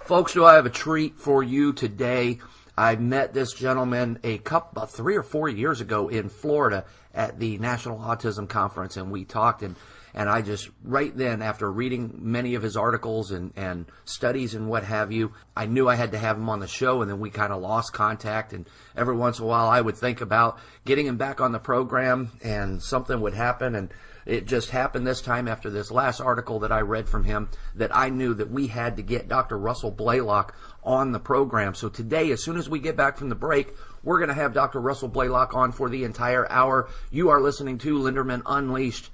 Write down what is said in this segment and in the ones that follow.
Folks, do I have a treat for you today. I met this gentleman about 3 or 4 years ago in Florida at the National Autism Conference, and we talked, and I just, right then, after reading many of his articles and studies and what have you, I knew I had to have him on the show, and then we kind of lost contact, and every once in a while I would think about getting him back on the program, and something would happen, and it just happened this time after this last article that I read from him that I knew that we had to get Dr. Russell Blaylock on the program. So today, as soon as we get back from the break, we're going to have Dr. Russell Blaylock on for the entire hour. You are listening to Linderman Unleashed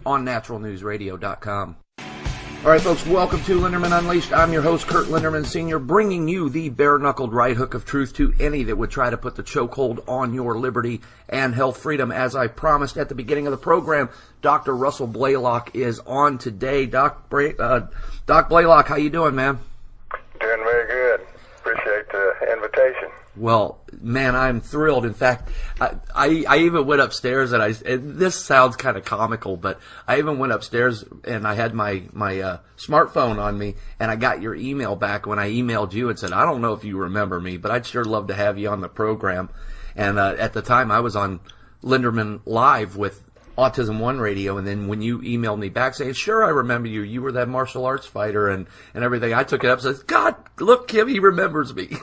on naturalnewsradio.com. All right, folks, welcome to Linderman Unleashed. I'm your host, Kurt Linderman Sr., bringing you the bare-knuckled right hook of truth to any that would try to put the chokehold on your liberty and health freedom. As I promised at the beginning of the program, Dr. Russell Blaylock is on today. Doc Blaylock, how you doing, man? Doing very good. Appreciate the invitation. Well, man, I'm thrilled. In fact, I even went upstairs and this sounds kind of comical, but I even went upstairs and I had my smartphone on me, and I got your email back when I emailed you and said, I don't know if you remember me, but I'd sure love to have you on the program. And at the time, I was on Linderman Live with Autism One Radio, and then when you emailed me back saying, sure, I remember you. You were that martial arts fighter and everything, I took it up and said, God, look, Kim, he remembers me.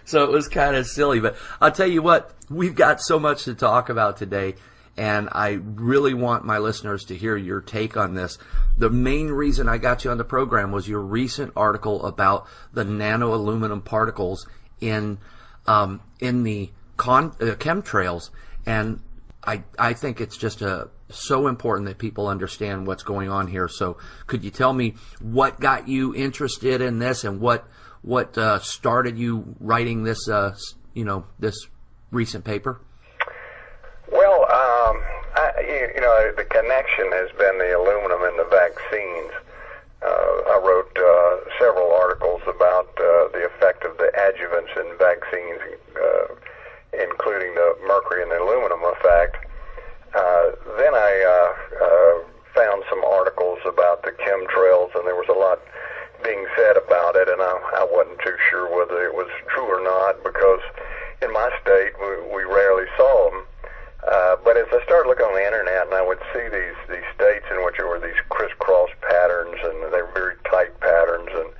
So it was kind of silly, but I'll tell you what, we've got so much to talk about today, and I really want my listeners to hear your take on this. The main reason I got you on the program was your recent article about the nano aluminum particles in the chemtrails, and I think it's just so important that people understand what's going on here. So could you tell me what got you interested in this, and what started you writing this, this recent paper? Well, the connection has been the aluminum in the vaccines. I wrote several articles about the effect of the adjuvants in vaccines, including the mercury and the aluminum effect. Then I found some articles about the chemtrails, and there was a lot being said about it, and I wasn't too sure whether it was true or not, because in my state we rarely saw them. But as I started looking on the internet, and I would see these states in which there were these crisscross patterns, and they were very tight patterns, and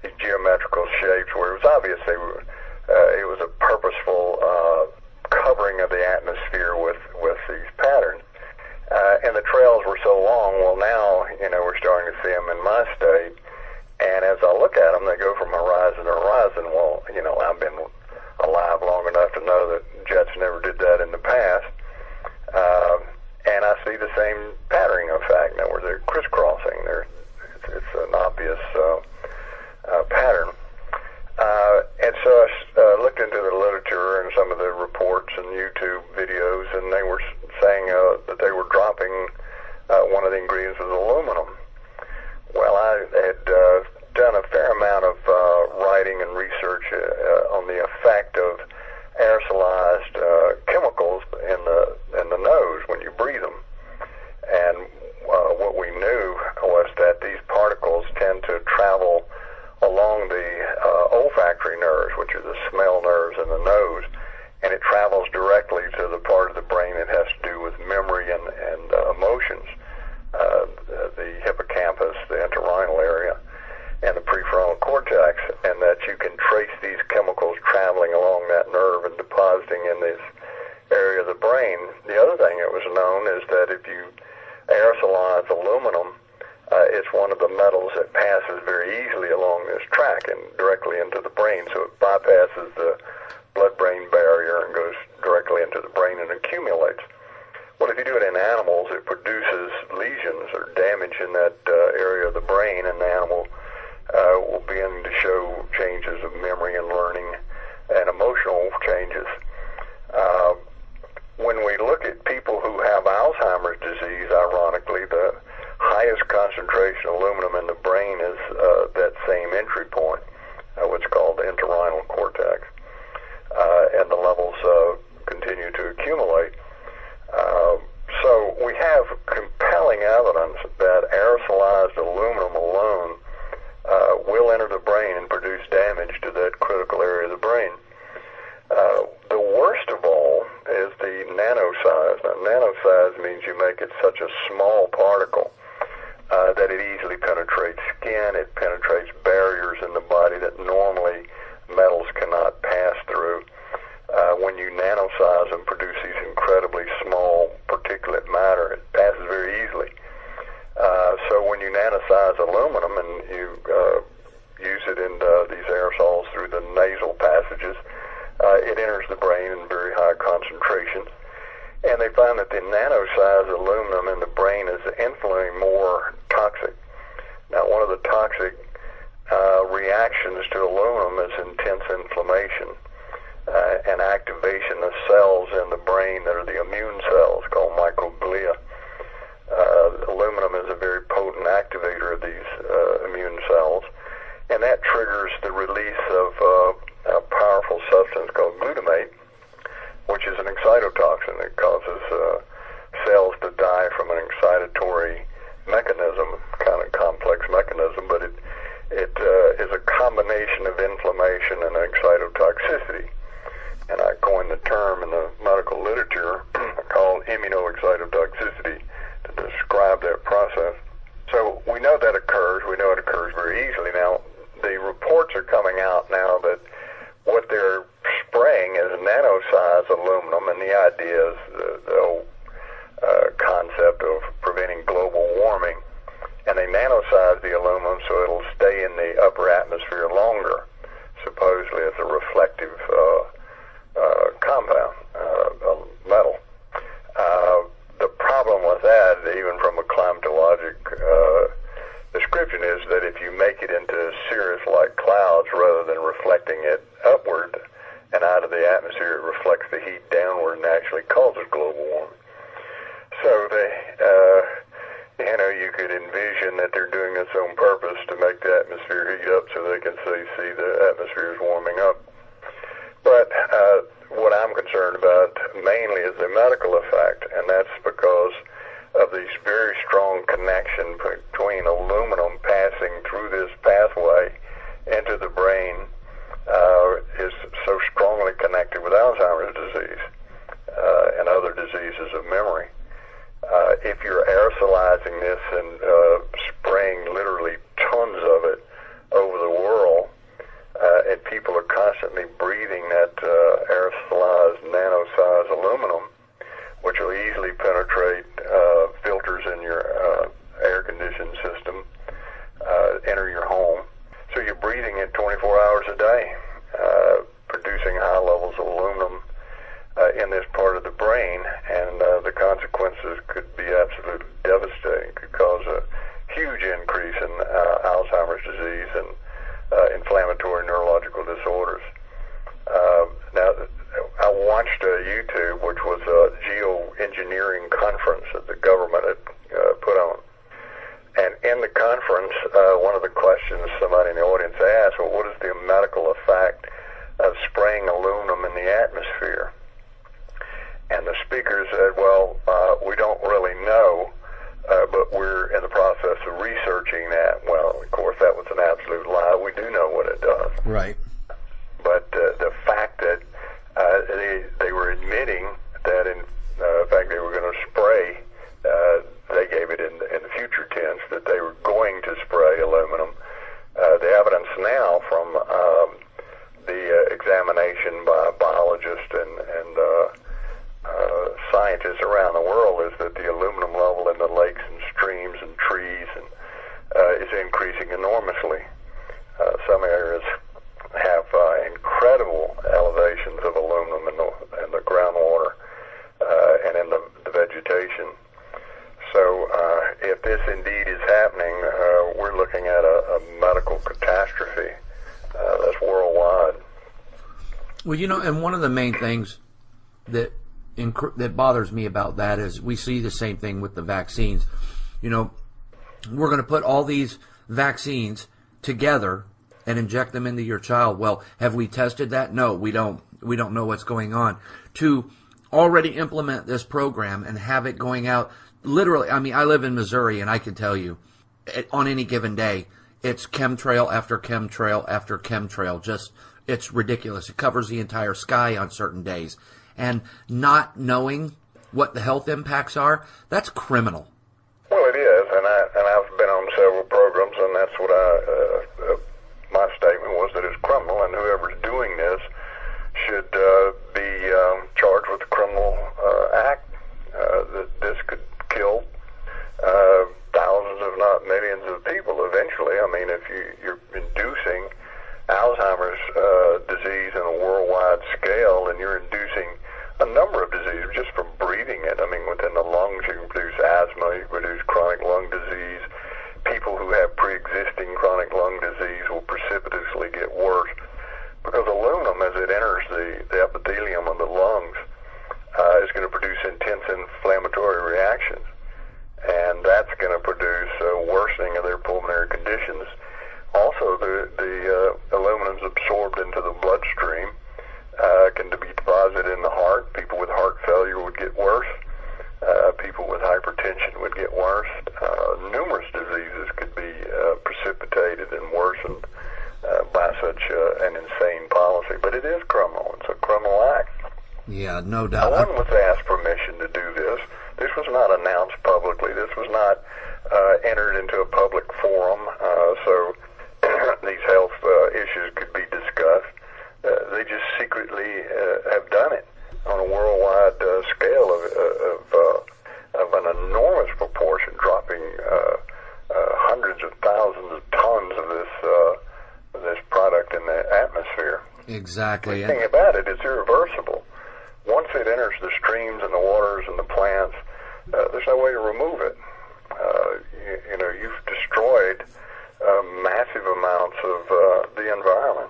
these geometrical shapes, where it was obvious it was a purposeful covering of the atmosphere with these patterns. And the trails were so long. Well, now, we're starting to see them in my state. And as I look at them, they go from horizon to horizon. Well, I've been alive long enough to know that jets never did that in the past. And I see the same patterning effect now where they're crisscrossing. It's an obvious pattern. And so I looked into the literature and some of the reports and YouTube videos, and they were saying that they were dropping one of the ingredients was aluminum. Well, I had done a fair amount of writing and research on the effect of aerosolized chemicals in the nose when you breathe them. And what we knew was that these particles tend to travel along the olfactory nerves, which are the smell nerves in the nose, and it travels directly to the part of the brain that has to do with memory and emotions, the hippocampus, the entorhinal area, and the prefrontal cortex, and that you can trace these chemicals traveling along that nerve and depositing in this area of the brain. The other thing that was known is that if you aerosolize aluminum, it's one of the metals that passes very easily along this track and directly into the brain, so it bypasses the blood-brain barrier and goes directly into the brain and accumulates. Well, if you do it in animals, it produces lesions or damage in that area of the brain, and the animal will begin to show changes of memory and learning and emotional changes. When we look at people who have Alzheimer's disease, ironically, the highest concentration of aluminum in the brain is that same entry point, what's called the entorhinal cortex, and the levels continue to accumulate. So we have compelling evidence that aerosolized aluminum alone will enter the brain such a small particle that it easily penetrates skin. It penetrates barriers in the body that normally metals cannot pass through. When you nanosize and produce these incredibly small particulate matter, it passes very easily. So when you nanosize aluminum and you use it in these aerosols through the nasal passages, it enters the brain in very high concentrations. And they find that the nano-sized aluminum in the brain is infinitely more toxic. Now, one of the toxic reactions to aluminum is intense inflammation and activation of cells in the brain that are the immune cells called microglia. Aluminum is a very potent activator of these immune cells, and that triggers the release of a powerful substance called glutamate, which is an excitotoxin. It causes cells to die from an excitatory mechanism, kind of complex mechanism, but it is a combination of inflammation and excitotoxicity. And I coined the term in the medical literature called immunoexcitotoxicity to describe that process. So we know that occurs. We know it occurs very easily. Now, the reports are coming out now that what they're spraying is nano-sized aluminum, and the idea is the whole concept of preventing global warming. And they nano-size the aluminum so it'll stay in the upper atmosphere longer, supposedly as a reflective compound, metal. The problem with that, even from a climatologic description, is that if you make it into cirrus-like clouds rather than reflecting it upward and out of the atmosphere, it reflects the heat downward and actually causes global warming. So you could envision that they're doing this on purpose to make the atmosphere heat up so they can see the atmosphere is warming up. But what I'm concerned about mainly is the medical effect, and that's because of these very strong connection between aluminum passing through this pathway into the brain is so strongly connected with Alzheimer's disease and other diseases of memory. If you're aerosolizing this and spraying literally tons of it over the world, and people are constantly breathing that aerosolized nano-sized aluminum, which will easily penetrate filters in your air-conditioned system, enter your home. So you're breathing it 24 hours a day, producing high levels of aluminum in this part of the brain, and the consequences could be absolutely devastating. It could cause a huge increase in Alzheimer's disease and inflammatory neurological disorders. Now, I watched YouTube, which was a geoengineering conference that the government had put on. And in the conference, one of the questions somebody in the audience asked, well, what is the medical effect of spraying aluminum in the atmosphere? And the speaker said, well, we don't really know, but we're in the process of researching that. Well, of course, that was an absolute lie. We do know what it does. Right. But the fact that they were admitting that, in fact, they were going to spray, they gave it in the future tense, that they were going to spray aluminum. The evidence now from the examination by biologists and scientists around the world is that the aluminum level in the lakes and streams and trees is increasing enormously. Some areas have incredible elevations of aluminum in the groundwater and in the vegetation. So if this indeed is happening, we're looking at a medical catastrophe that's worldwide. Well, and one of the main things that bothers me about that is we see the same thing with the vaccines. We're going to put all these vaccines together and inject them into your child. Well, have we tested that? No, we don't. We don't know what's going on. To already implement this program and have it going out, literally, I live in Missouri, and I can tell you, on any given day, it's chemtrail after chemtrail after chemtrail. It's ridiculous. It covers the entire sky on certain days. And not knowing what the health impacts are, that's criminal. Well, it is, and I've been on several programs, and that's what my statement was, that it's criminal, and whoever's doing this should be charged with a criminal act. That this could kill thousands, if not millions, of people eventually. I mean, if you're inducing Alzheimer's disease on a worldwide scale, and you're inducing a number of diseases just from breathing it. I mean, within the lungs, you can produce asthma, you can produce chronic lung disease. People who have pre-existing chronic lung disease will precipitously get worse because aluminum, as it enters the epithelium of the lungs, is going to produce intense inflammatory reactions, and that's going to produce a worsening of their pulmonary conditions. Also, the aluminum is absorbed into the bloodstream, can be deposited in the heart. People with heart failure would get worse. People with hypertension would get worse. Numerous diseases could be precipitated and worsened by such an insane policy. But it is criminal. It's a criminal act. Yeah, no doubt. No one was asked permission to do this. This was not announced publicly. This was not entered into a public forum, so these health issues could be discussed. They just secretly have done it on a worldwide scale of an enormous proportion, dropping hundreds of thousands of tons of this product in the atmosphere. Exactly. The thing about it, it's irreversible. Once it enters the streams and the waters and the plants, there's no way to remove it. You've destroyed massive amounts of the environment.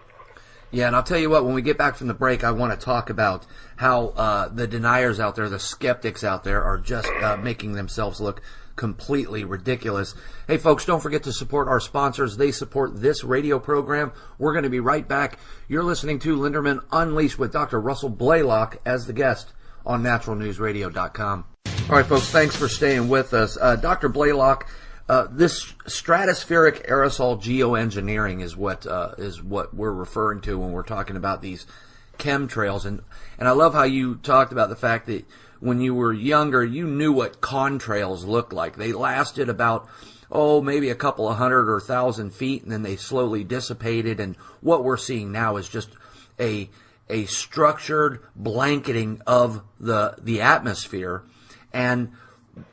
Yeah, and I'll tell you what, when we get back from the break, I want to talk about how the deniers out there, the skeptics out there, are just making themselves look completely ridiculous. Hey, folks, don't forget to support our sponsors. They support this radio program. We're going to be right back. You're listening to Linderman Unleashed with Dr. Russell Blaylock as the guest on naturalnewsradio.com. All right, folks, thanks for staying with us. Dr. Blaylock, this stratospheric aerosol geoengineering is what we're referring to when we're talking about these chemtrails, and I love how you talked about the fact that when you were younger, you knew what contrails looked like. They lasted about maybe a couple of 100 or 1,000 feet, and then they slowly dissipated. And what we're seeing now is just a structured blanketing of the atmosphere, and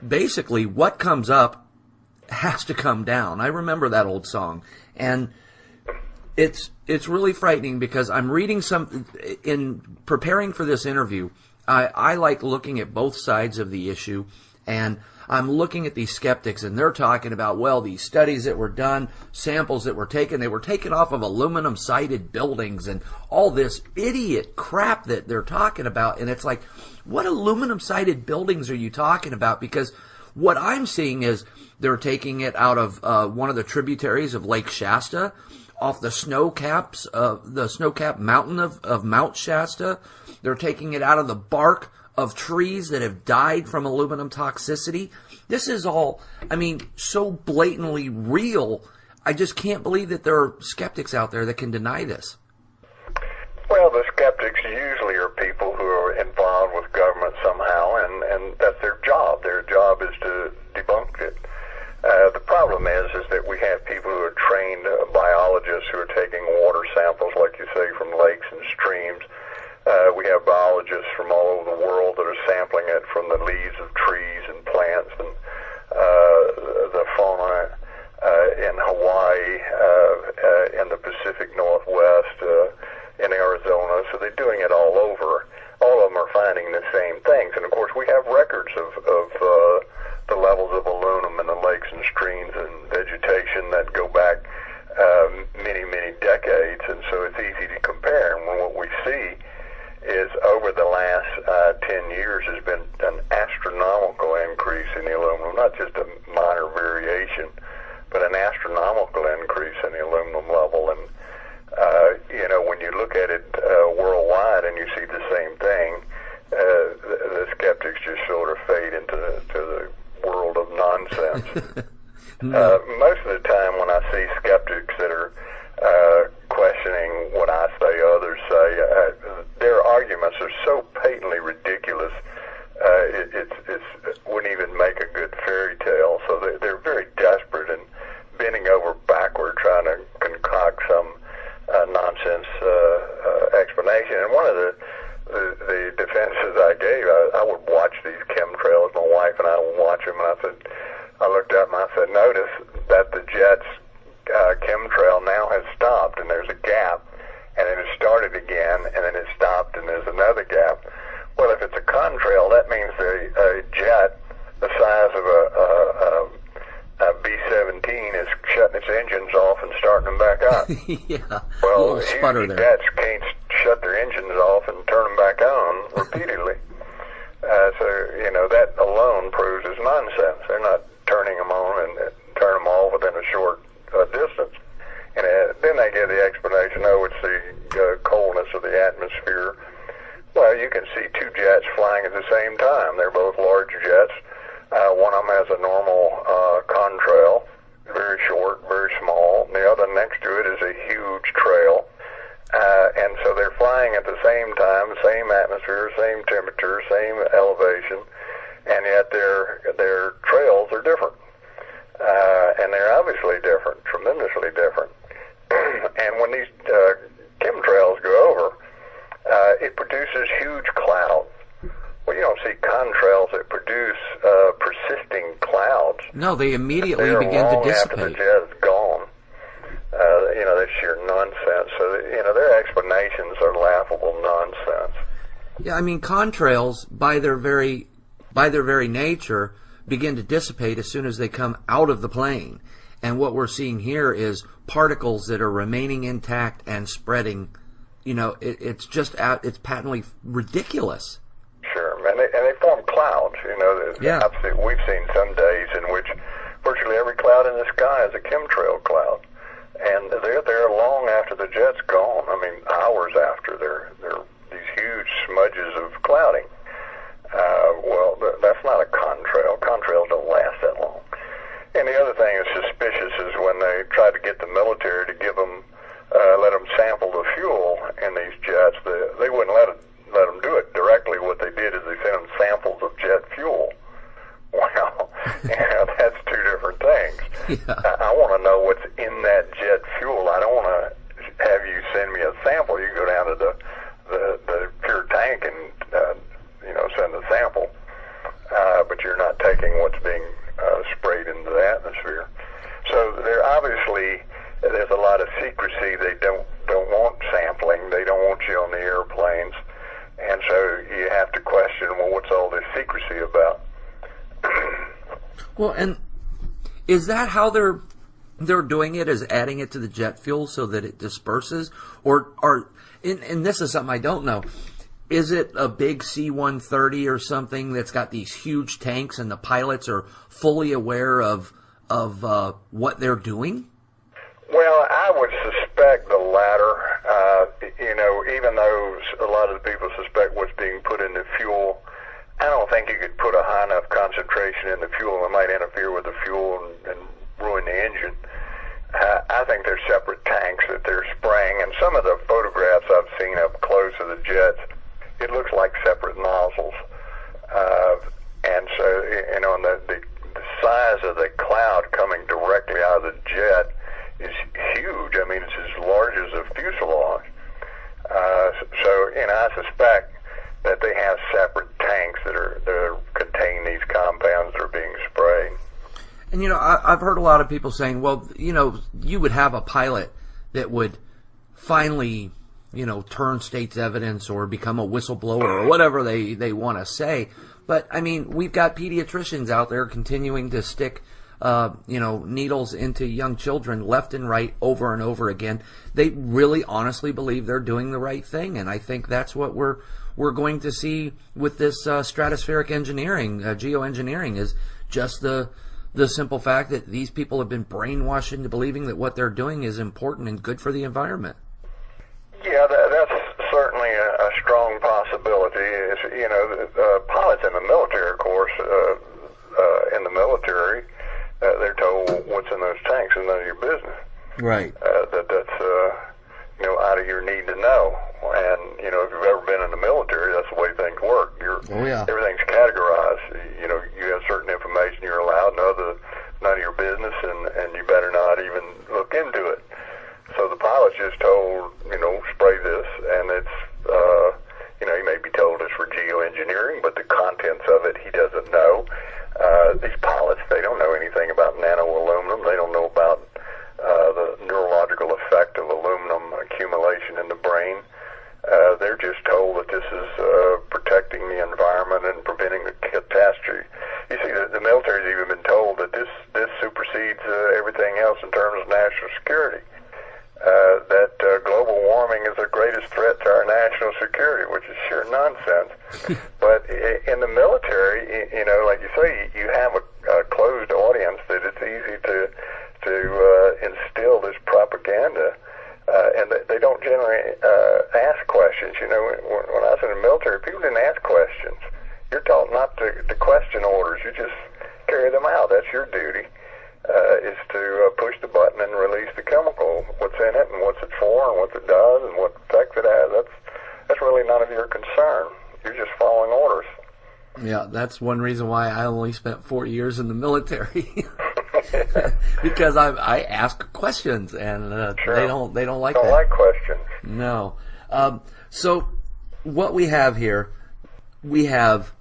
basically what comes up has to come down. I remember that old song, and it's really frightening because I'm reading in preparing for this interview. I like looking at both sides of the issue, and I'm looking at these skeptics, and they're talking about, well, these studies that were done, samples that were taken, they were taken off of aluminum-sided buildings and all this idiot crap that they're talking about. And it's like, what aluminum-sided buildings are you talking about? Because what I'm seeing is they're taking it out of one of the tributaries of Lake Shasta, off the snow-capped mountain of Mount Shasta. They're taking it out of the bark of trees that have died from aluminum toxicity. This is all, so blatantly real. I just can't believe that there are skeptics out there that can deny this. Well, the skeptics usually are people who are involved with government somehow, and that's their job. Their job is to debunk it. The problem is that we have people who are trained biologists who are taking water samples, like you say, from lakes and streams. We have biologists from all over the world that are sampling it from the leaves of trees and plants and the fauna in Hawaii, in the Pacific Northwest, in Arizona. So they're doing it all over. All of them are finding the same things. And, of course, we have records of the levels of aluminum in the lakes and streams and vegetation that go back many, many decades. And so it's easy to compare. And what we see is over the last 10 years has been an astronomical increase in the aluminum, not just a minor variation, but an astronomical increase in the aluminum level. And, when you look at it worldwide and you see the same thing, the skeptics just sort of fade into the world of nonsense. Most of the time when I see skeptics that are questioning what I say, others say, their arguments are so patently ridiculous. it wouldn't even make a good fairy tale. So they're very desperate and bending over backward trying to concoct some nonsense explanation. And one of the defenses I gave, I would watch these chemtrails. My wife and I would watch them, and I looked up and I said, notice that the jet's chemtrail now has stopped, and there's a gap, and then it started again, and then it stopped, and there's another gap. Well, if it's a contrail, that means a jet the size of a B-17 is shutting its engines off and starting them back up. Yeah, well, a little sputter there. Jets can't shut their engines off and turn them back on repeatedly. So, that alone proves it's nonsense. They're not turning them on and turn them off within a short distance. And then they give the explanation, it's the coldness of the atmosphere. Well, you can see two jets flying at the same time. They're both large jets. One of them has a normal contrail, very short, very small. The other next to it is a huge trail. And so they're flying at the same time, same atmosphere, same temperature, same elevation, and yet their trails are different. And they're obviously different, tremendously different. And when these chemtrails go over, it produces huge clouds. Well, you don't see contrails that produce persisting clouds. No, they immediately begin to dissipate. After the jet is gone. That's sheer nonsense. So, their explanations are laughable nonsense. Yeah, I mean, contrails, by their very nature, begin to dissipate as soon as they come out of the plane. And what we're seeing here is particles that are remaining intact and spreading. It's patently ridiculous. Sure, and they form clouds. Yeah. We've seen some days in which virtually every cloud in the sky is a chemtrail cloud, and they're there long after the jet's gone. I mean, hours after. They're these huge smudges of clouding. Well, that's not a contrail. Contrails don't last that long. And the other thing that's suspicious is when they try to get the military to let them sample the fuel in these jets. They wouldn't let them do it directly. What they did is they sent them samples of jet fuel. Well, that's two different things. Yeah. I want to know what's in that jet fuel. I don't want to have you send me a sample. You go down to the pure tank and send a sample, but you're not taking what's being sprayed into the atmosphere. So there's a lot of secrecy. They don't want sampling. They don't want you on the airplanes, and so you have to question, well, what's all this secrecy about? Well, and is that how they're doing it? Is adding it to the jet fuel so that it disperses, or and this is something I don't know. Is it a big C-130 or something that's got these huge tanks and the pilots are fully aware of what they're doing? Well, I would suspect the latter. Even though a lot of the people suspect what's being put in the fuel, I don't think you could put a high enough concentration in the fuel that might interfere with the fuel and ruin the engine. I think there's separate tanks that they're spraying, and some of the photographs I've seen up close of the jets, it looks like separate nozzles. And so, the size of the cloud coming directly out of the jet is huge. I mean, it's as large as a fuselage. I suspect that they have separate tanks that contain these compounds that are being sprayed. And, I've heard a lot of people saying, well, you would have a pilot that would finally, turn state's evidence or become a whistleblower or whatever they want to say. But, I mean, we've got pediatricians out there continuing to stick needles into young children left and right over and over again. They really honestly believe they're doing the right thing, and I think that's what we're going to see with this stratospheric engineering, geoengineering, is just the simple fact that these people have been brainwashed into believing that what they're doing is important and good for the environment. Yeah, that's certainly a strong possibility. Pilots in the military, of course, in the military, they're told what's in those tanks is none of your business. Right. That's out of your need to know. And if you've ever been in the military, that's the way things things work. Everything's categorized. You know, you have certain information you're allowed, and none of your business, and you better not even look into it. So the pilot's just told, you know, spray this, and it's, you know, he may be told it's for geoengineering, but the contents of it he doesn't know. These pilots, they don't know anything about nano-aluminum. They don't know about the neurological effect of aluminum accumulation in the brain. They're just told that this is protecting the environment and preventing the catastrophe. You see, the military's even been told that this supersedes everything else in terms of national security. That global warming is the greatest threat to our national security, which is sheer nonsense. But in the military, you know, like you say, you have a closed audience that it's easy to instill this propaganda, and they don't generally ask questions. You know, when I was in the military, people didn't ask questions. You're taught not to question orders. You just carry them out. That's your duty. Is to push the button and release the chemical, what's in it and what's it for and what it does and what effects it has. That's really none of your concern. You're just following orders. Yeah, that's one reason why I only spent 4 years in the military. Because I ask questions, and sure. they don't like that. Don't like questions. No. So what we have here, we have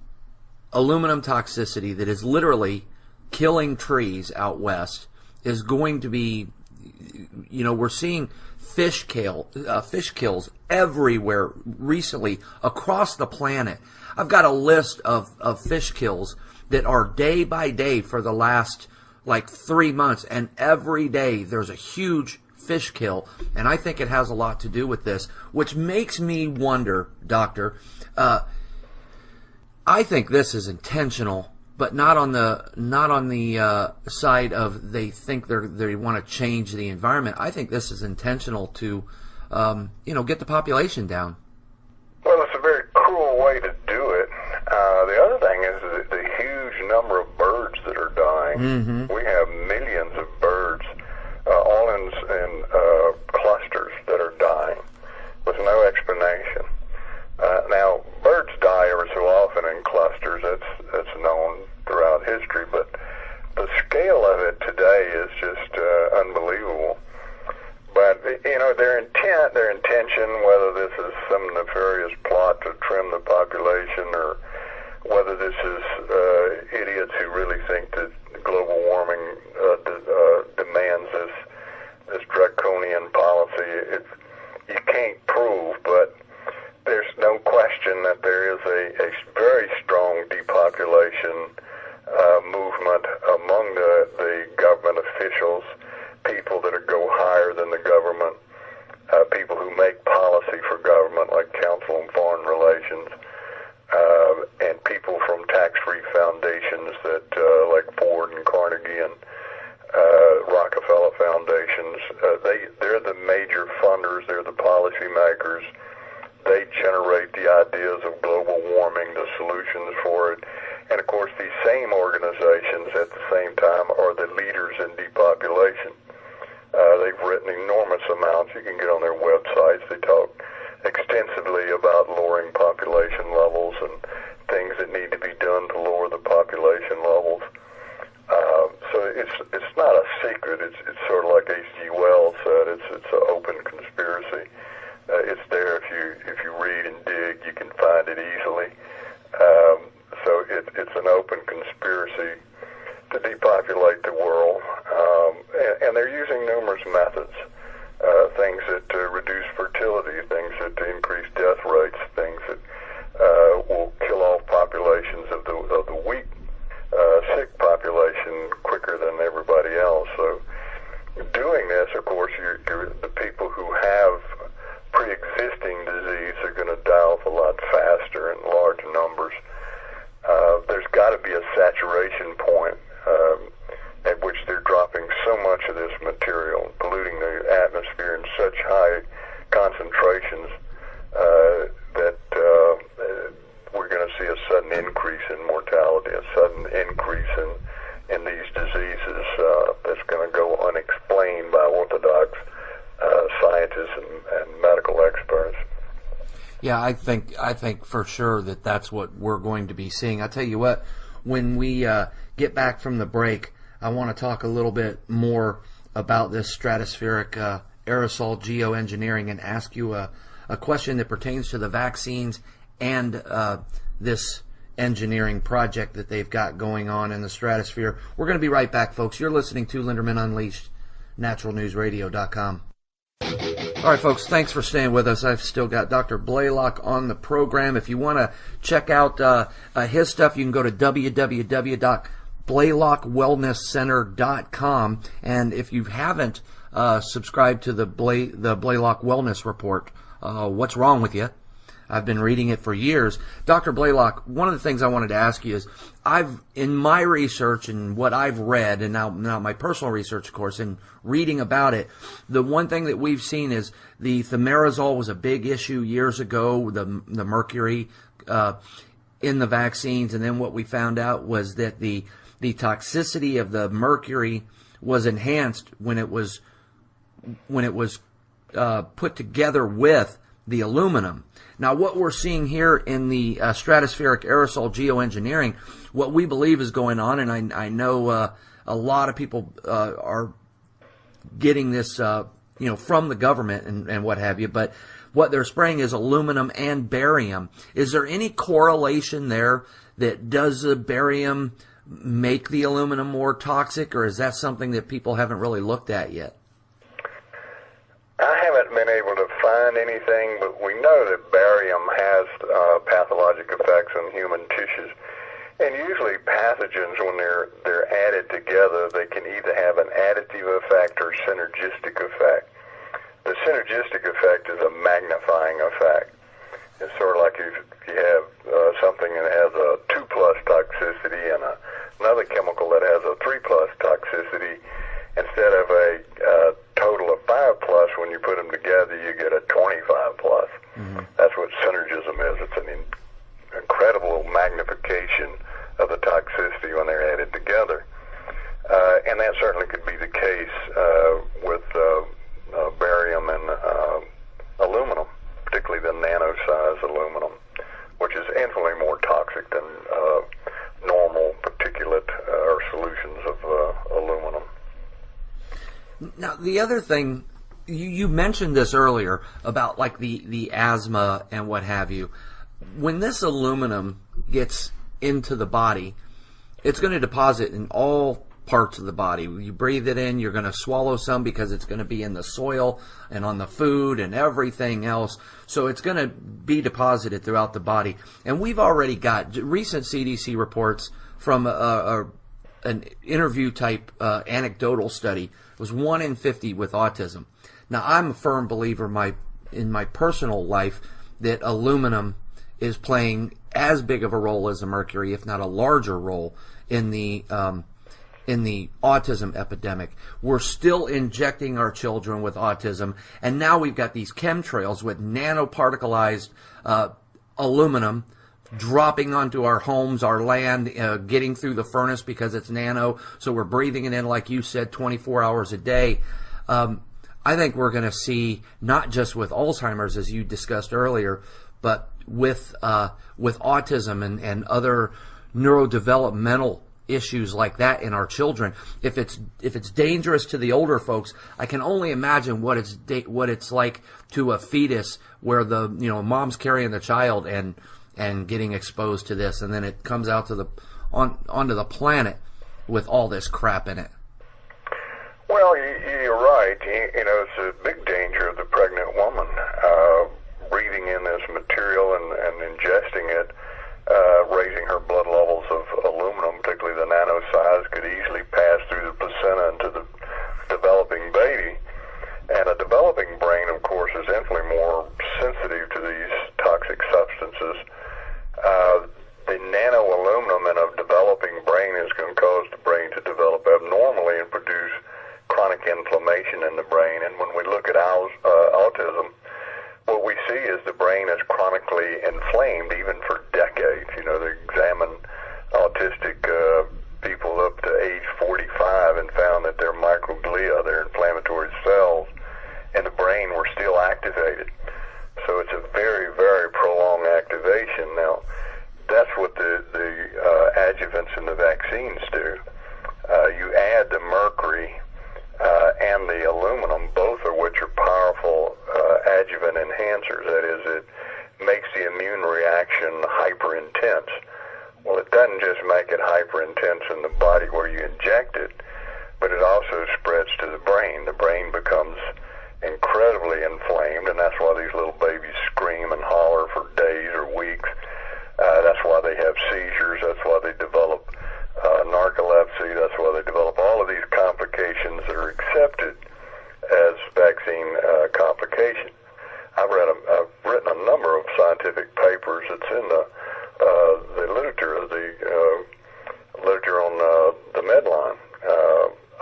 aluminum toxicity that is literally killing trees out west, is going to be, you know, we're seeing fish kills everywhere recently across the planet. I've got a list of fish kills that are day by day for the last like 3 months, and every day there's a huge fish kill, and I think it has a lot to do with this, which makes me wonder, Doctor, I think this is intentional, but not on the side of they think they want to change the environment. I think this is intentional to, you know, get the population down. Well, it's a very cruel way to do it. The other thing is the huge number of birds that are dying. Mm-hmm. We have millions of birds, all in clusters that are dying with no explanation. Now, birds die every so often in clusters. That's known throughout history, but the scale of it today is just unbelievable. But, you know, their intention, whether this is some nefarious plot to trim the population or whether this is idiots who really think that global warming demands this draconian policy, you can't prove, but there's no question that there is a very strong depopulation movement among the government officials, people that go higher than the government, people who make policy for government, like Council on Foreign Relations, and people from tax-free foundations that, like Ford and Carnegie and Rockefeller foundations. They're the major funders. They're the policy makers. They generate the ideas of global warming, the solutions for it. And, of course, these same organizations at the same time are the leaders in depopulation. They've written enormous amounts. You can get on their websites. They talk extensively about lowering population levels and things that need to be done to lower the population levels. So it's not a secret. It's sort of like H.G. Wells said. It's an open conspiracy. It's there if you read and dig, you can find it easily. So it's an open conspiracy to depopulate the world, and they're using numerous methods, things that reduce fertility, things that increase death rates, things that will kill off populations of the weak, sick population quicker than everybody else. So doing this, of course, the people who have pre-existing disease are going to die off a lot faster in large numbers. There's got to be a saturation point at which they're dropping so much of this material, polluting the atmosphere in such high concentrations that we're going to see a sudden increase in mortality, a sudden increase in these diseases that's going to go unexplained by orthodox scientists and medical experts. Yeah, I think for sure that's what we're going to be seeing. I'll tell you what, when we get back from the break, I want to talk a little bit more about this stratospheric aerosol geoengineering and ask you a question that pertains to the vaccines and this engineering project that they've got going on in the stratosphere. We're going to be right back, folks. You're listening to Linderman Unleashed, naturalnewsradio.com. All right, folks, thanks for staying with us. I've still got Dr. Blaylock on the program. If you want to check out his stuff, you can go to www.blaylockwellnesscenter.com. And if you haven't subscribed to the Blaylock Wellness Report, what's wrong with you? I've been reading it for years. Dr. Blaylock, one of the things I wanted to ask you is, in my research and what I've read, and now my personal research, of course, and reading about it, the one thing that we've seen is the thimerosal was a big issue years ago, the mercury in the vaccines, and then what we found out was that the toxicity of the mercury was enhanced when it was put together with the aluminum. Now, what we're seeing here in the stratospheric aerosol geoengineering, what we believe is going on, and I know a lot of people are getting this, from the government and what have you, but what they're spraying is aluminum and barium. Is there any correlation there that does the barium make the aluminum more toxic, or is that something that people haven't really looked at yet? I haven't been able to find anything, but we know that barium has pathologic effects on human tissues. And usually pathogens, when they're added together, they can either have an additive effect or synergistic effect. The synergistic effect is a magnifying effect. It's sort of like if you have something that has a 2+ toxicity and another chemical that has a 3+ toxicity, instead of a total of 5+, when you put them together, you get a 25+. Mm-hmm. That's what synergism is. It's an incredible magnification of the toxicity when they're added together. And that certainly could be the case with barium and aluminum, particularly the nano-size aluminum, which is infinitely more toxic than normal particulate or solutions of aluminum. Now, the other thing, you mentioned this earlier about like the asthma and what have you. When this aluminum gets into the body, it's going to deposit in all parts of the body. You breathe it in, you're going to swallow some because it's going to be in the soil and on the food and everything else. So it's going to be deposited throughout the body. And we've already got recent CDC reports from an interview type anecdotal study. It was 1 in 50 with autism. Now, I'm a firm believer in my personal life that aluminum is playing as big of a role as the mercury, if not a larger role, in the autism epidemic. We're still injecting our children with autism, and now we've got these chemtrails with nanoparticleized aluminum dropping onto our homes, our land, getting through the furnace because it's nano, so we're breathing it in, like you said, 24 hours a day. I think we're going to see, not just with Alzheimer's, as you discussed earlier, but with autism and other neurodevelopmental issues like that in our children. If it's dangerous to the older folks, I can only imagine what it's like to a fetus, where the mom's carrying the child and getting exposed to this, and then it comes out to onto the planet with all this crap in it. Well, you're right. It's a big danger of the pregnant woman breathing in this material and ingesting it, raising her blood levels of aluminum, particularly the nano size, could easily pass through the placenta into the developing baby. And a developing brain, of course, is infinitely more sensitive to these toxic substances. The nano aluminum in a developing brain is going to cause the brain to develop abnormally and produce chronic inflammation in the brain. And when we look at autism, what we see is the brain is chronically inflamed, even for decades. They examine autistic people up to age 45 and found that their microglia, their inflammatory cells in the brain, were still activated. So it's a very, very prolonged activation. Now, that's what the adjuvants in the vaccines do. You add the mercury and the aluminum, both of which are powerful adjuvant enhancers. That is, it makes the immune reaction hyper intense. Well, it doesn't just make it hyper intense in the body where you inject it, but it also spreads to the brain. The brain becomes incredibly inflamed, and that's why these little babies scream and holler for days or weeks. That's why they have seizures. That's why they develop narcolepsy. That's why they develop all of these complications that are accepted as vaccine complications. I've written a number of scientific papers. It's in the literature, literature on the Medline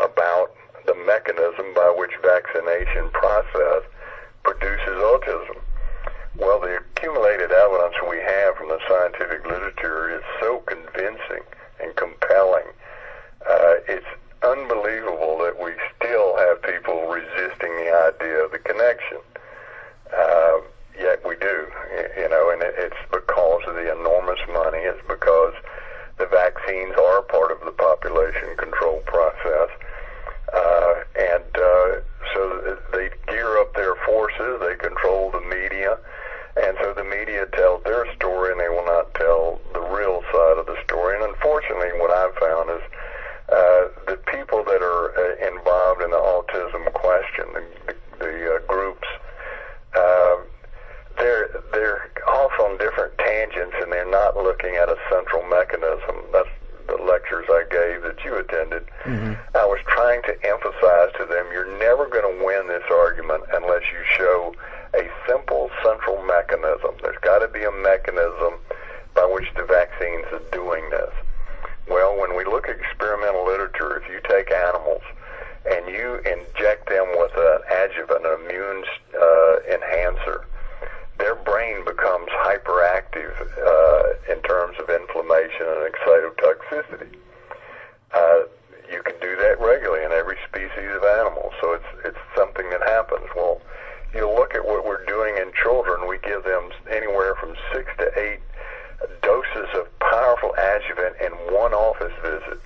about the mechanism by which vaccination process produces autism. Well, the accumulated evidence we have from the scientific literature is so convincing and compelling. It's unbelievable that we still have people resisting the idea of the connection. Yet we do, and it's because of the enormous money. It's because the vaccines are part of the population control process. So they gear up their forces, they control the media, and so the media tells their story and they will not tell the real side of the story. And unfortunately, what I've found is the people that are involved in the autism question, the groups, they're off on different tangents, and they're not looking at a central mechanism. That's the lectures I gave that you attended. Mm-hmm. I was trying to emphasize to them, you're never going to win this argument unless you show a simple central mechanism. There's got to be a mechanism by which the vaccines are doing this. Well, when we look at experimental literature, if you take animals and you inject them with an adjuvant, an immune enhancer, their brain becomes hyperactive in terms of inflammation and excitotoxicity. You can do that regularly in every species of animal, so it's something that happens. Well, you look at what we're doing in children. We give them anywhere from 6 to 8 doses of powerful adjuvant in one office visit.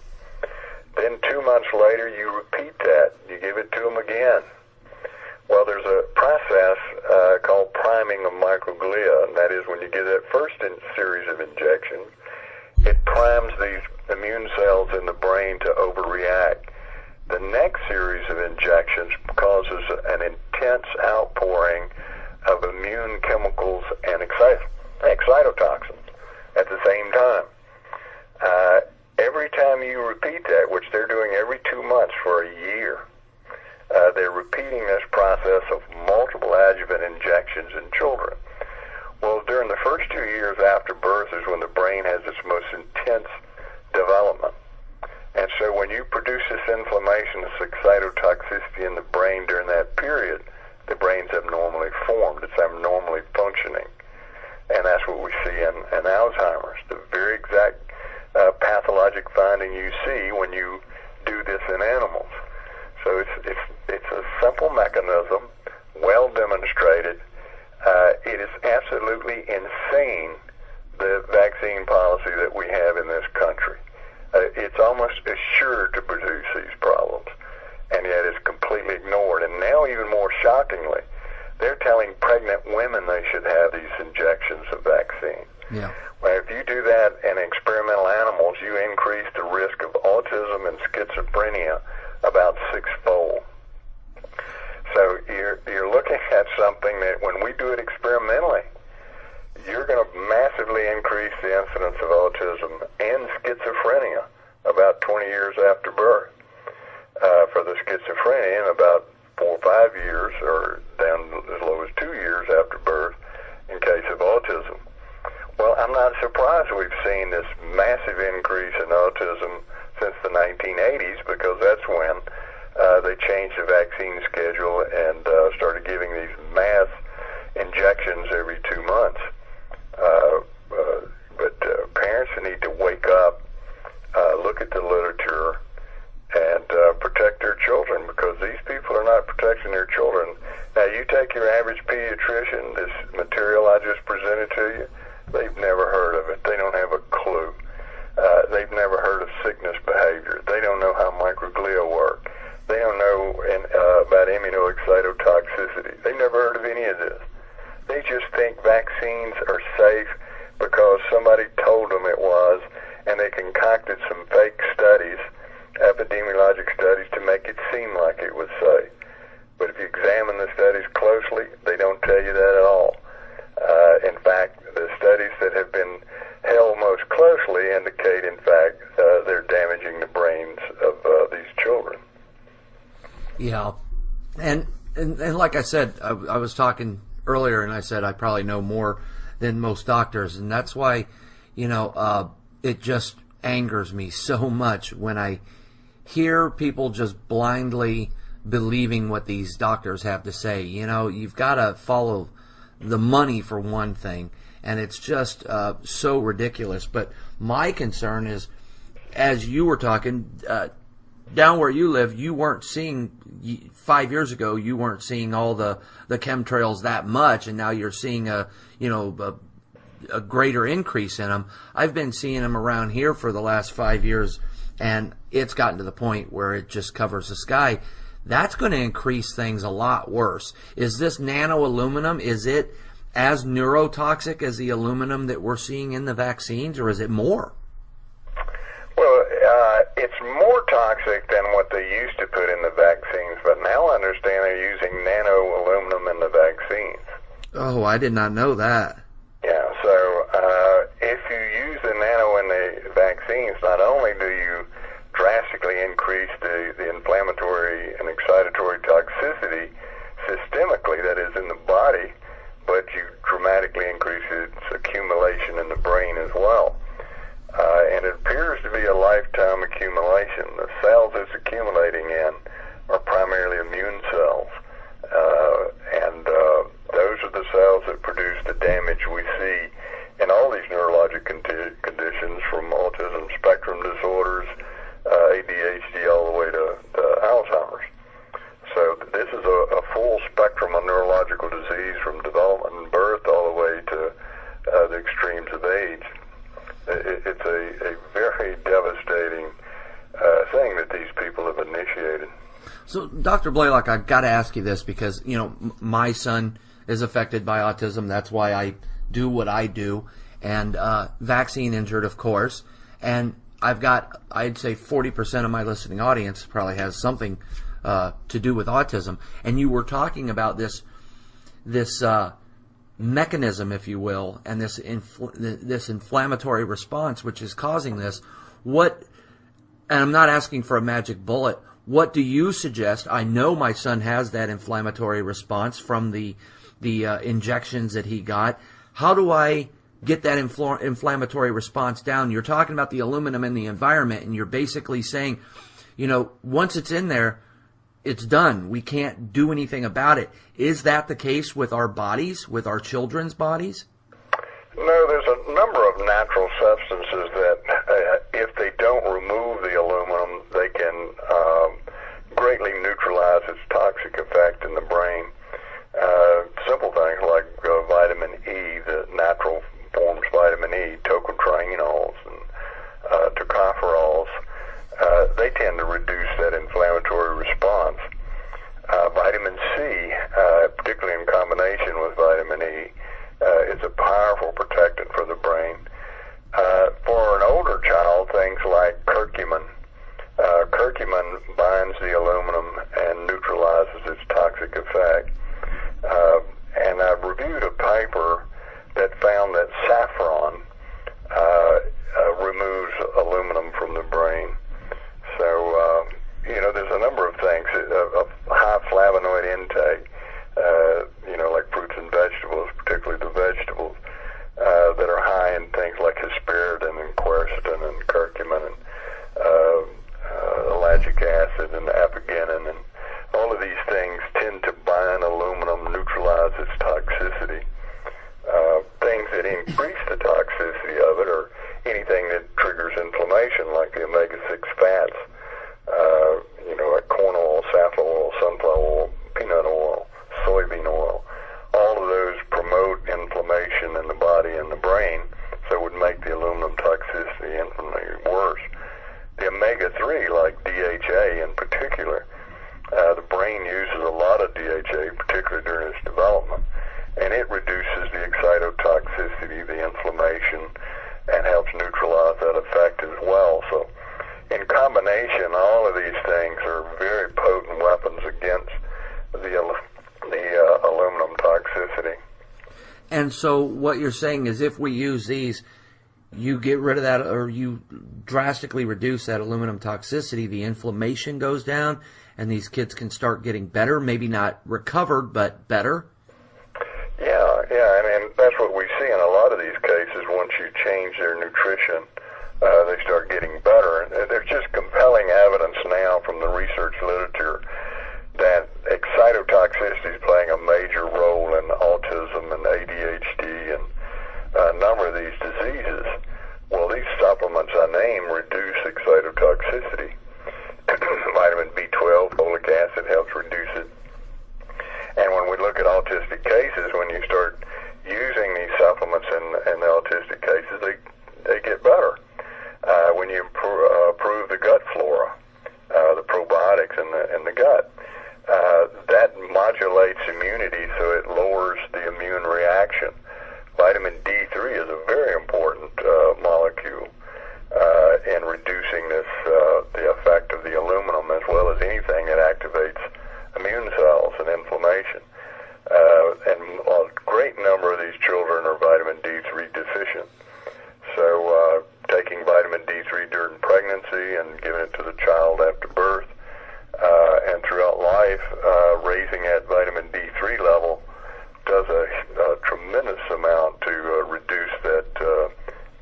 Then 2 months later, you repeat that. You give it to them again. Well, there's a process called priming of microglia, and that is when you give that first series of injections, it primes these immune cells in the brain to overreact. The next series of injections causes an intense outpouring of immune chemicals and excitotoxins at the same time. Every time you repeat that, which they're doing every 2 months for a year, they're repeating this process of multiple adjuvant injections in children. Well, during the first 2 years after birth is when the brain has its most intense development. And so when you produce this inflammation, this excitotoxicity in the brain during that period, the brain's abnormally formed. It's abnormally functioning. And that's what we see in Alzheimer's. The very exact pathologic finding you see when you do this in animals. So it's a simple mechanism, well demonstrated. It is absolutely insane, the vaccine policy that we have in this country. It's almost assured to produce these problems, and yet it's completely ignored. And now, even more shockingly, they're telling pregnant women they should have these injections of vaccine. Yeah. Well, if you do that in experimental animals, you increase the risk of autism and schizophrenia about 6-fold. So you're looking at something that when we do it experimentally, you're going to massively increase the incidence of autism and schizophrenia about 20 years after birth. For the schizophrenia, in about 4 or 5 years, or down as low as 2 years after birth in case of autism. Well, I'm not surprised we've seen this massive increase in autism since the 1980s, because that's when they changed the vaccine schedule and started giving these mass injections every 2 months. But parents need to wake up, look at the literature, and protect their children, because these people are not protecting their children. Now, you take your average pediatrician, this material I just presented to you, they've never heard of it. They don't have a clue. They've never heard of sickness behavior. They don't know how microglia work. They don't know about immunoexcitotoxicity. They've never heard of any of this. They just think vaccines are safe because somebody told them it was, and they concocted some fake studies, epidemiologic studies, to make it seem like it was safe. But if you examine the studies closely, they don't tell you that at all. In fact, the studies that have been held most closely indicate, in fact, they're damaging the brains of these children. Yeah, and like I said, I was talking earlier, and I said I probably know more than most doctors, and that's why, it just angers me so much when I hear people just blindly believing what these doctors have to say. You've got to follow the money for one thing, and it's just so ridiculous. But my concern is, as you were talking, down where you live, you weren't seeing, 5 years ago, you weren't seeing all the chemtrails that much, and now you're seeing a greater increase in them. I've been seeing them around here for the last 5 years, and it's gotten to the point where it just covers the sky. That's going to increase things a lot worse. Is this nano aluminum, is it as neurotoxic as the aluminum that we're seeing in the vaccines, or is it more? Well, it's more toxic than what they used to put in the vaccines, but now I understand they're using nano aluminum in the vaccines. Oh, I did not know that. Yeah, so if you use the nano in the vaccines, not only do you drastically increase the inflammatory and excitatory toxicity systemically, that is in the body, but you dramatically increase its accumulation in the brain as well. And it appears to be a lifetime accumulation. The cells it's accumulating in are primarily immune cells. And those are the cells that produce the damage we see in all these neurologic conditions, from autism spectrum disorders, ADHD, all the way to Alzheimer's. So this is a full spectrum of neurological disease, from development and birth all the way to the extremes of age. It's a very devastating thing that these people have initiated. So, Dr. Blaylock, I've got to ask you this because, my son is affected by autism. That's why I do what I do, and vaccine injured, of course. And I've got, I'd say 40% of my listening audience probably has something to do with autism. And you were talking about this mechanism, if you will, and this inflammatory response which is causing this. And I'm not asking for a magic bullet. What do you suggest? I know my son has that inflammatory response from the injections that he got. How do I get that inflammatory response down? You're talking about the aluminum in the environment, and you're basically saying, once it's in there, it's done. We can't do anything about it. Is that the case with our bodies, with our children's bodies? No, there's a number of natural substances that, if they don't remove the aluminum, they can greatly neutralize its toxic effect in the brain. Simple things like vitamin E, the natural forms vitamin E, tocotrienols and tocopherols, they tend to reduce that inflammatory response. Vitamin C, particularly in combination with vitamin E, is a powerful protectant for the brain. For an older child, things like curcumin. Curcumin binds the aluminum and neutralizes its toxic effect. D3, like DHA in particular. The brain uses a lot of DHA, particularly during its development, and it reduces the excitotoxicity, the inflammation, and helps neutralize that effect as well. So in combination, all of these things are very potent weapons against the aluminum toxicity. And so what you're saying is if we use these, you get rid of that, or you drastically reduce that aluminum toxicity, the inflammation goes down, and these kids can start getting better, maybe not recovered, but better? Yeah, and that's what we see in a lot of these cases. Once you change their nutrition, they start getting better. And there's just compelling evidence now from the research literature that excitotoxicity is playing a major role in autism and ADHD and a number of these diseases. Well, these supplements I name reduce excitotoxicity. Vitamin B12, folic acid helps reduce it. And when we look at autistic cases, when you start using these supplements in the autistic cases, they get better. When you improve the gut flora, the probiotics in the gut, that modulates immunity, so it lowers the immune reaction. Vitamin D3 is a very important molecule in reducing the effect of the aluminum, as well as anything that activates immune cells and inflammation. And a great number of these children are vitamin D3 deficient. So taking vitamin D3 during pregnancy and giving it to the child after birth and throughout life, raising that vitamin D3 level does a tremendous amount to reduce that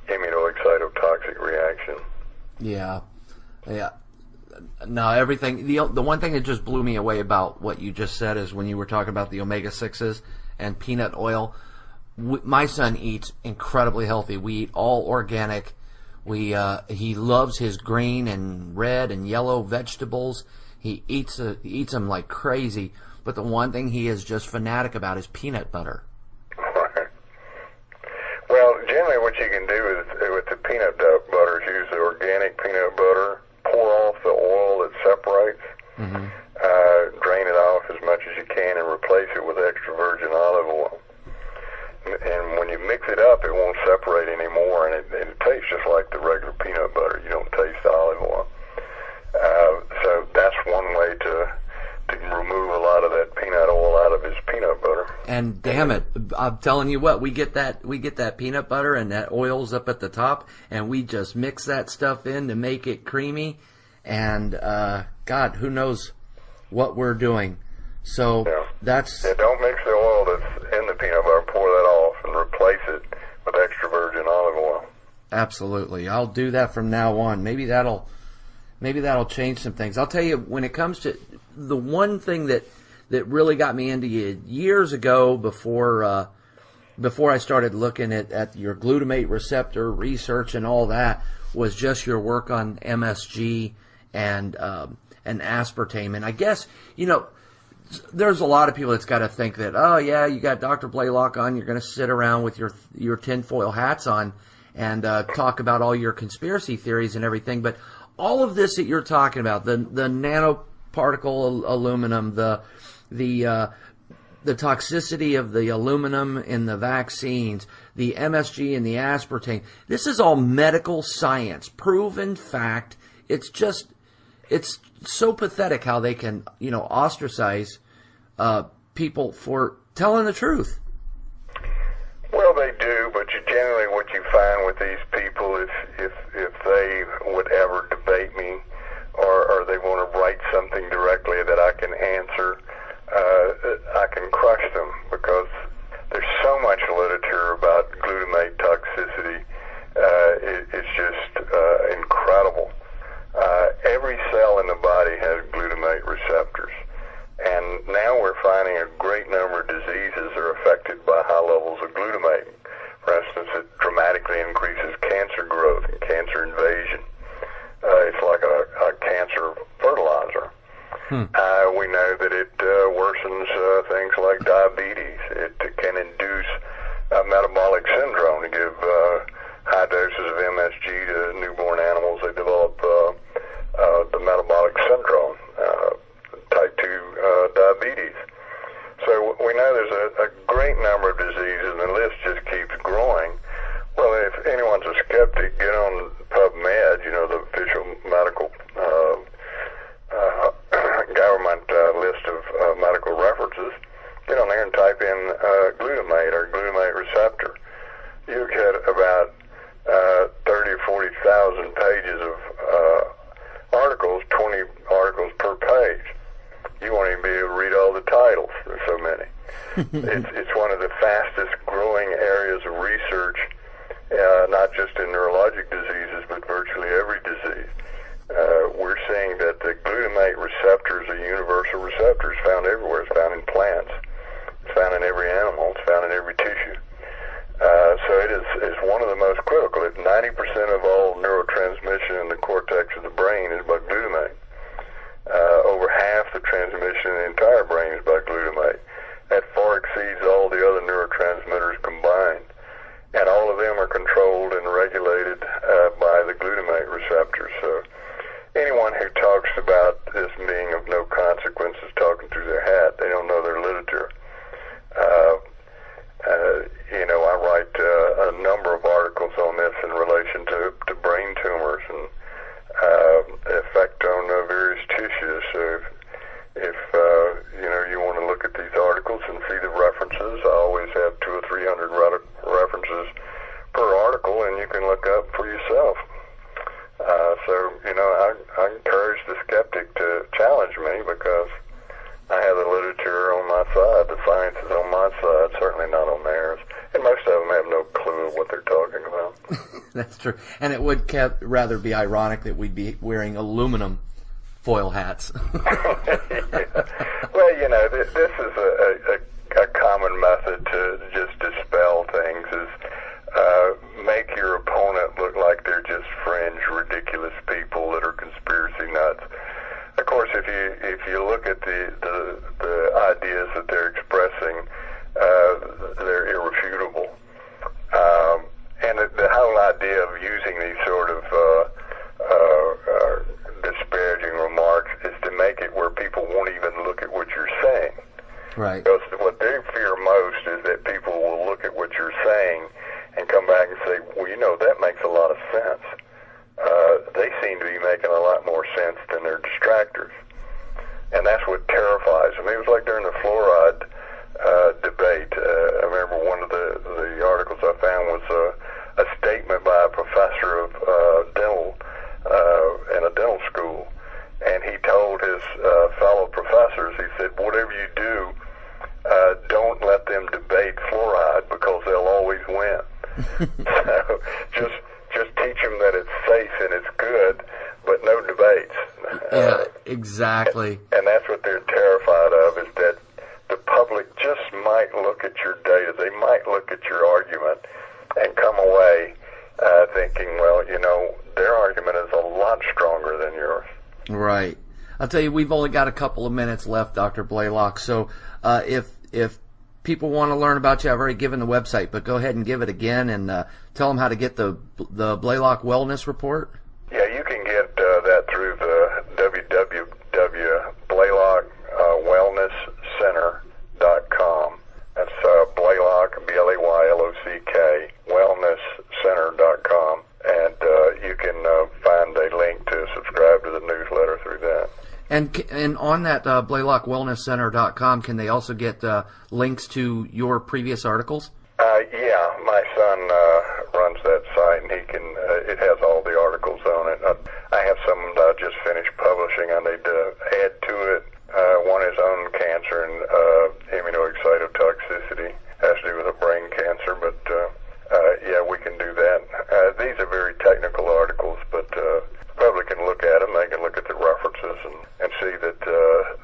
immunoexcitotoxic reaction. Yeah. No, everything. The one thing that just blew me away about what you just said is when you were talking about the omega-6s and peanut oil. My son eats incredibly healthy. We eat all organic. He loves his green and red and yellow vegetables. He eats them like crazy. But the one thing he is just fanatic about is peanut butter. Right. Well, generally what you can do is with the peanut butter is use the organic peanut butter, pour off the oil that separates, drain it off as much as you can, and replace it with extra virgin olive oil. And when you mix it up, it won't separate anymore, and it tastes just like the regular peanut butter. You don't taste the olive oil. So that's one way to remove a lot of that peanut oil out of his peanut butter. And damn it, I'm telling you what, we get that peanut butter and that oil's up at the top, and we just mix that stuff in to make it creamy. And God, who knows what we're doing. So that's... Yeah, don't mix the oil that's in the peanut butter, pour that off, and replace it with extra virgin olive oil. Absolutely. I'll do that from now on. Maybe that'll change some things. I'll tell you, when it comes to the one thing that really got me into you years ago, before I started looking at your glutamate receptor research and all that, was just your work on MSG and aspartame. And I guess, there's a lot of people that's got to think that, oh yeah, you got Dr. Blaylock on, you're going to sit around with your tinfoil hats on and talk about all your conspiracy theories and everything. But all of this that you're talking about, the nanoparticle aluminum, the toxicity of the aluminum in the vaccines, the MSG and the aspartame, this is all medical science, proven fact. It's so pathetic how they can, ostracize people for telling the truth. Well, they do, but generally what you find with these people is if they would ever debate me or they want to write something directly that I can answer, I can crush them, because there's so much literature about glutamate toxicity. It's just incredible. Every cell in the body has glutamate receptors, and now we're finding a great number of diseases are affected by high levels of glutamate. For instance, it dramatically increases cancer growth and cancer invasion. It's like a cancer fertilizer. We know that it worsens things like diabetes. It can induce metabolic syndrome. To give high doses of MSG to newborn animals, they develop there's a great number of diseases, and the list just keeps growing. Well, if anyone's a skeptic, get on PubMed, the official medical government list of medical references. Get on there and type in glutamate or glutamate receptor. You get about 30 or 40,000 pages of articles, 20 articles per page. You won't even be able to read all the titles. There's so many. It's one of the fastest growing areas of research, not just in neurologic diseases, but virtually every disease. We're seeing that the glutamate receptor is a universal receptor. It's found everywhere. It's found in plants. It's found in every animal. It's found in every tissue. So it is one of the most critical. If 90% of all neurotransmission in the cortex of the brain is by glutamate. Over half the transmission in the entire brain is by glutamate. That far exceeds all the other neurotransmitters combined. And all of them are controlled and regulated by the glutamate receptors. So anyone who talks about this being of no consequence is talking through their hat. They don't know their literature. I write a number of articles on this in relation to brain tumors and effect on various tissues. So if you want to look at these articles and see the references, I always have 200 or 300 references per article, and you can look up for yourself. I encourage the skeptic to challenge me because I have the literature on my side. The science is on my side, certainly not on theirs. And most of them have no clue of what they're talking about. That's true. And it would rather be ironic that we'd be wearing aluminum foil hats. Well, this is a common method to just dispel things, is make your opponent look like they're just fringe, ridiculous people that are conspiracy nuts. Of course, if you look at the ideas that they're expressing, they're irrefutable. And the whole idea of using these sort of disparaging remarks is to make it where people won't even look at what you're saying. Right. Because what they fear most is that people will look at what you're saying and come back and say, well, that makes a lot of sense. They seem to be making a lot more sense than their distractors. And that's what terrifies them. It was like during the fluoride debate. I remember one of the articles I found was a statement by a professor of dental in a dental school. And he told his fellow professors, he said, whatever you do, don't let them debate fluoride because they'll always win. So just teach them that it's safe and it's good, but no debates. Yeah, exactly. And that's what they're terrified of, is that the public just might look at your data, they might look at your argument and come away thinking, well, their argument is a lot stronger than yours. Right. I'll tell you, we've only got a couple of minutes left, Dr. Blaylock, so if people want to learn about you, I've already given the website, but go ahead and give it again and tell them how to get the Blaylock Wellness Report. Yeah, you can get that through the www.blaylock.wellnesscenter.com. That's Blaylock, B-L-A-Y-L-O-C-K, wellnesscenter.com. And you can find a link to subscribe to the newsletter through that. And on that BlaylockWellnessCenter.com, can they also get links to your previous articles? Yeah, my son runs that site, and he can. It has all the articles on it. I have some that I just finished publishing. I need to add to it. One is on cancer and immunoexcitotoxicity. Has to do with a brain cancer, but yeah, we can do that. These are very technical articles, but the public can look at them. They can look at the references and see that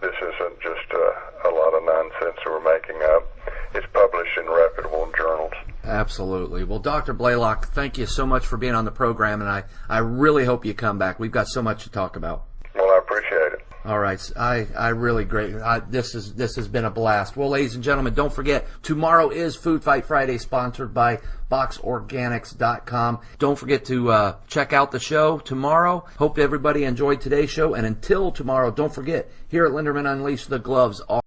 this isn't just a lot of nonsense that we're making up. It's published in reputable journals. Absolutely. Well, Dr. Blaylock, thank you so much for being on the program, and I really hope you come back. We've got so much to talk about. Well, I appreciate it. All right. I really great. This has been a blast. Well, ladies and gentlemen, don't forget, tomorrow is Food Fight Friday, sponsored by BoxOrganics.com. Don't forget to check out the show tomorrow. Hope everybody enjoyed today's show. And until tomorrow, don't forget, here at Linderman Unleashed, the gloves are